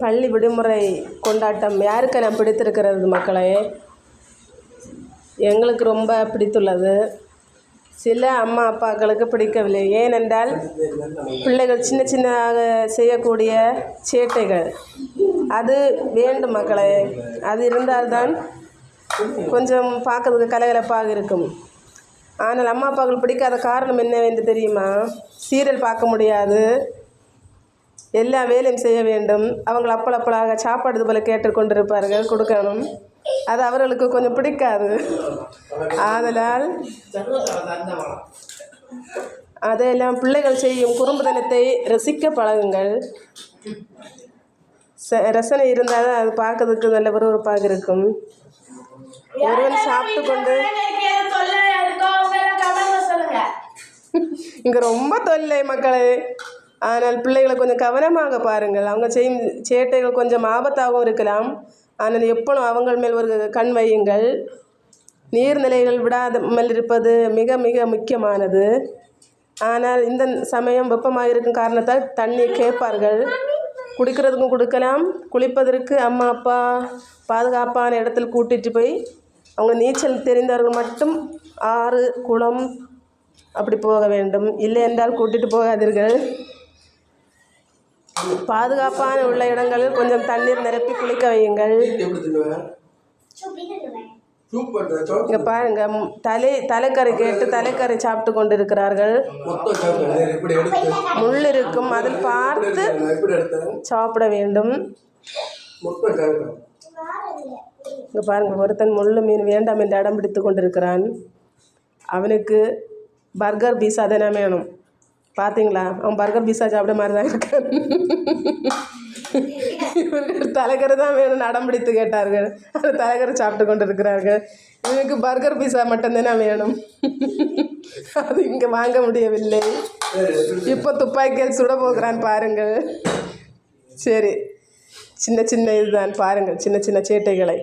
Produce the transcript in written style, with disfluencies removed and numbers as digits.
பள்ளி விடுமுறை கொண்டாட்டம் யாருக்கெல்லாம் பிடித்திருக்கிறது மக்களே? எங்களுக்கு ரொம்ப பிடித்துள்ளது. சில அம்மா அப்பாக்களுக்கு பிடிக்கவில்லை. ஏனென்றால் பிள்ளைகள் சின்ன சின்னதாக செய்யக்கூடிய சேட்டைகள் அது வேண்டும் மக்களே. அது இருந்தால்தான் கொஞ்சம் பார்க்கறதுக்கு கலகலப்பாக இருக்கும். ஆனால் அம்மா அப்பாக்கள் பிடிக்காத காரணம் என்னவென்று தெரியுமா? சீரியல் பார்க்க முடியாது, எல்லா வேலையும் செய்ய வேண்டும். அவங்க அப்பளப்பளாக சாப்பாடு இது போல் கேட்டுக்கொண்டிருப்பார்கள், கொடுக்கணும். அது அவர்களுக்கு கொஞ்சம் பிடிக்காது. ஆதலால் அதையெல்லாம் பிள்ளைகள் செய்யும் குறும்புத்தனத்தை ரசிக்க பழகுங்கள். ரசனை இருந்தால் அது பார்க்கறதுக்கு நல்ல விறுவிறுப்பாக இருக்கும். ஒருவன் சாப்பிட்டு கொண்டு இங்கே ரொம்ப தொல்லை மக்களே. ஆனால் பிள்ளைகளை கொஞ்சம் கவனமாக பாருங்கள். அவங்க செய்யும் சேட்டைகள் கொஞ்சம் ஆபத்தாகவும் இருக்கலாம். ஆனால் எப்பொழுதும் அவங்கள் மேல் ஒரு கண் வையுங்கள். நீர்நிலைகள் விடாமல் இருப்பது மிக மிக முக்கியமானது. ஆனால் இந்த சமயம் வெப்பமாக இருக்கும் காரணத்தால் தண்ணி கேட்பார்கள். குடிக்கிறதுக்கும் கொடுக்கலாம். குளிப்பதற்கு அம்மா அப்பா பாதுகாப்பான இடத்தில் கூட்டிகிட்டு போய் அவங்க நீச்சல் தெரிந்தவர்கள் மட்டும் ஆறு குளம் அப்படி போக வேண்டும். இல்லை என்றால் கூட்டிகிட்டு போகாதீர்கள். பாதுகாப்பான உள்ள இடங்களில் கொஞ்சம் தண்ணீர் நிரப்பி குளிக்க வையுங்கள். இங்கே பாருங்க, தலைக்கறி கேட்டு தலைக்கறி சாப்பிட்டு கொண்டு இருக்கிறார்கள். முள் இருக்கும், அதில் பார்த்து சாப்பிட வேண்டும். இங்கே பாருங்க, ஒருத்தன் முள்ளு மீன் வேண்டாம் என்று அடம் பிடித்து கொண்டிருக்கிறான். அவனுக்கு பர்கர் பீஸா தானே வேணும். பார்த்தீங்களா, அவன் பர்கர் பீஸா சாப்பிட மாதிரி தான் இருக்கான். இவர்கள் தலைக்கறி தான் வேணும்னு அடம் பிடித்து கேட்டார்கள். அது தலைக்கறி சாப்பிட்டு கொண்டு இருக்கிறார்கள். இவனுக்கு பர்கர் பீஸா மட்டும்தானே வேணும். அது இங்கே வாங்க முடியவில்லை. இப்போ துப்பாக்கியால் சுட போகிறான் பாருங்கள். சரி, சின்ன சின்ன இதுதான் பாருங்கள், சின்ன சின்ன சேட்டைகளை.